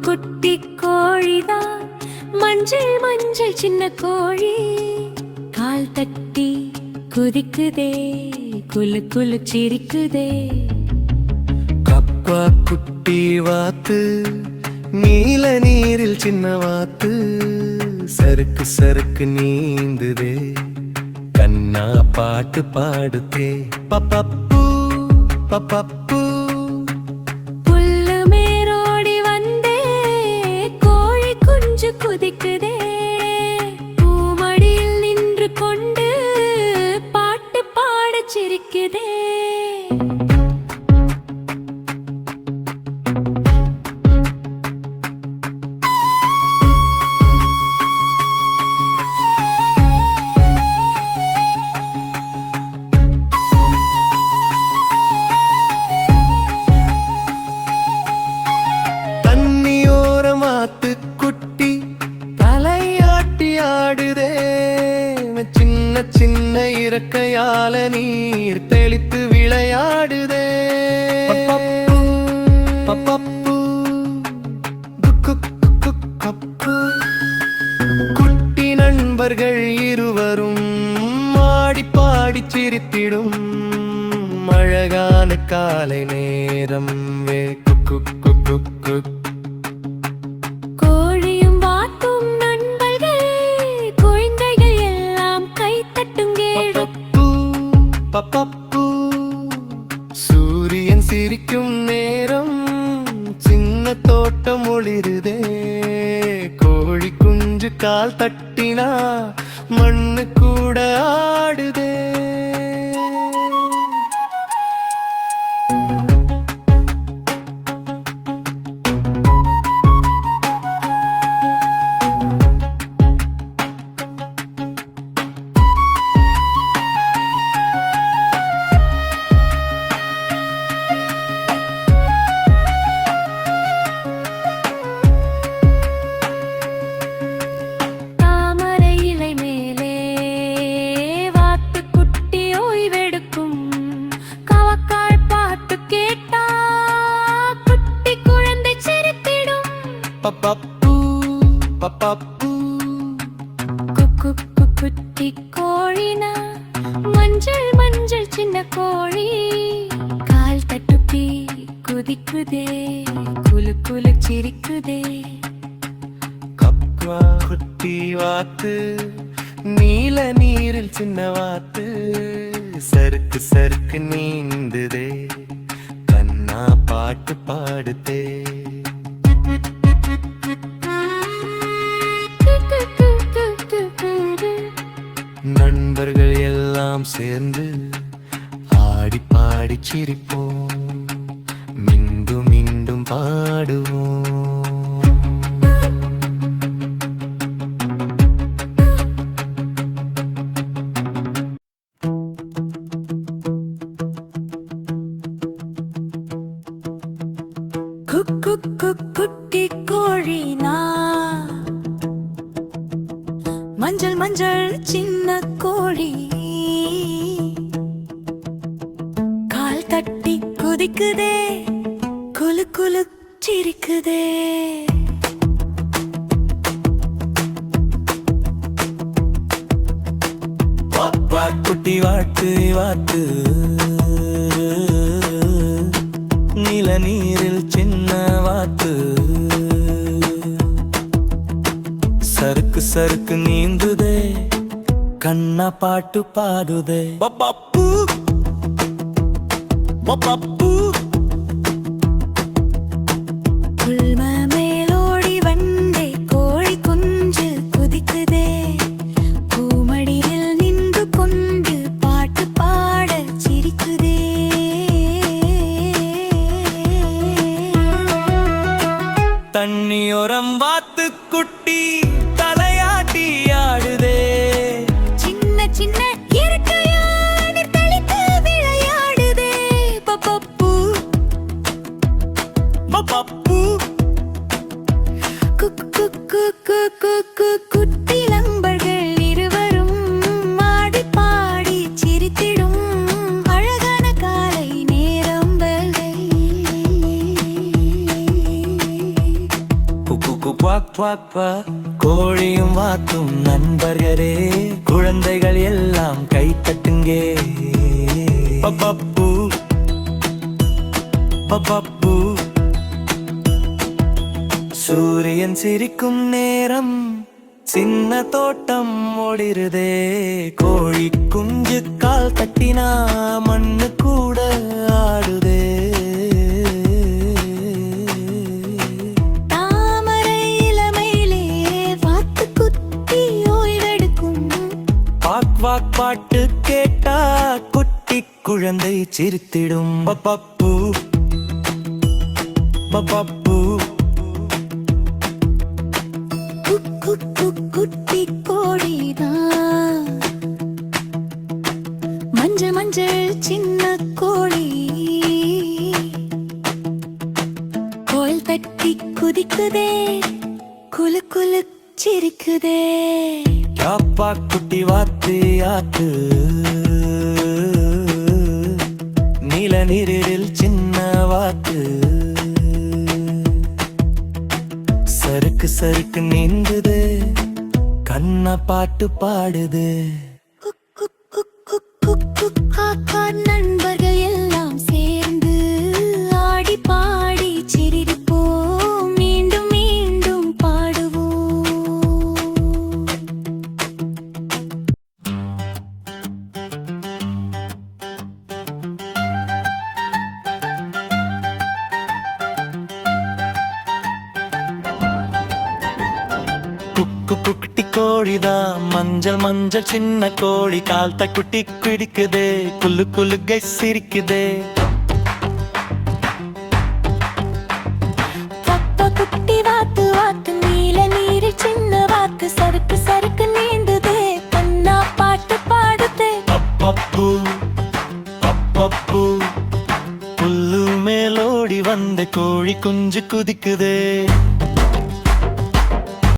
குட்டி கோழிதான் மஞ்சள் மஞ்சள் சின்ன கோழி கால் தட்டி குதிக்குதே குலு குலு சிரிக்குதே. கப்பா குட்டி வாத்து நீல நீரில் சின்ன வாத்து சறுக்கு சறுக்கு நீந்துதே கண்ணா பாட்டு பாடுதே. பப்பப்பு பப்பப்பு புல்லு மேரோடி வந்தே கோழி குஞ்சு குதிக்குதே பூமடியில் நின்று கொண்டு பாட்டு பாடச் சிரிக்குதே. குட்டி தலையாட்டி ஆடுதே சின்ன சின்ன இறக்கையால நீர் தெளித்து விளையாடுதே. குட்டி நண்பர்கள் இருவரும் ஆடி பாடி சிரித்திடும் அழகான காலை நேரம் வே குக்கு குக்கு குக்கு. பப்பப்பு சூரியன் சிரிக்கும் நேரம் சின்ன தோட்டம் ஒளிருதே கோழி குஞ்சு கால் தட்டினா மண்ணு கூட ஆடுதே. பப்பப்பு பப்பப்பு குக்கு குட்டி கோழினா மஞ்சள் மஞ்சள் சின்ன கோழி கால் தட்டுப்பி குதிக்குதே குலு குலு சிரிக்குதே. கப்பா குட்டி வாத்து நீல நீரில் சின்ன வாத்து சறுக்கு சறுக்கு நீந்துதே கண்ணா பாட்டு பாடுதே. நண்பர்கள் எல்லாம் சேர்ந்து ஆடி பாடி சிரிப்போம் மீண்டும் மீண்டும் பாடுவோம். குட்டி கோழினா மஞ்சள் மஞ்சள் சின்ன கோழி கால் தட்டி குதிக்குதே குலு குலு சிரிக்குதே. குட்டி வாத்து வாத்து நீல நீரில் சின்ன வாத்து சறுக்கு சறுக்கு நீந்துதே கண்ணா பாட்டு பாடுதே. பப்பப்பு பப்பப்பு மேலோடி வந்தே கோழி குஞ்சு குதிக்குதே பூமடியில் நின்று கொண்டு பாட்டு பாட சிரிக்குதே. தண்ணியோரம் வாத்து குட்டி தலையாட்டி ஆடுதே சின்ன சின்ன இறக்கையால் தெளித்து விளையாடுதே. பப்பப்பு பப்பப்பு குக்கு குக்கு குட்டி நண்பர்கள் இருவரும் ஆடி பாடி சிரித்திடும் அழகான காலை நேரம் குக்கு குவாக் குவாக் குவா. கோழியும் வாத்தும் நண்பர்களே, குழந்தைகள் எல்லாம் கை தட்டுங்கே. பப்பப்பு பப்பப்பு. சூரியன் சிரிக்கும் நேரம், சின்ன தோட்டம் ஓடிருதே. கோழி குஞ்சு கால் தட்டினா மண்ணு கூட ஆடுதே. தாமரை இளமையிலே வாத்து குத்தி ஓய்வெடுக்கும். பாக் வாக் பாட்டு கேட்டா குட்டி குழந்தை சிரித்திடும். பப்பப்பு பப்பப்பு. குட்டி கோழிதான் மஞ்சள் மஞ்சள் சின்ன கோழி. கோல் தட்டி குதிக்குதே, குலு குலு சிரிக்குதே. யாப்பா குட்டி வாத்து ஆத்து, நீல நீரில் சின்ன வாத்து. சறுக்கு சறுக்கு நீந்துது, கண்ணா பாட்டு பாடுது. காக்கா நண்பர்கள் எல்லாம் சேர்ந்து ஆடி பாடி சிரிப்போம், மீண்டும் மீண்டும் பாடுவோம். குக்கு குட்டி கோழிதான் மஞ்சள் மஞ்சள் சின்ன கோழி. கால் குட்டி குடிக்குதே, குல்லு குலுகை சிரிக்குதே. பப்பா குட்டி வாத்து வாத்து நீல நீரில் சின்ன வாத்து. சறுக்கு சறுக்கு நீந்துதே, கண்ணா பாட்டு பாடுதே. பப்பப்பு பப்பப்பு. புல்லு மேலோடி வந்த கோழி குஞ்சு குதிக்குதே.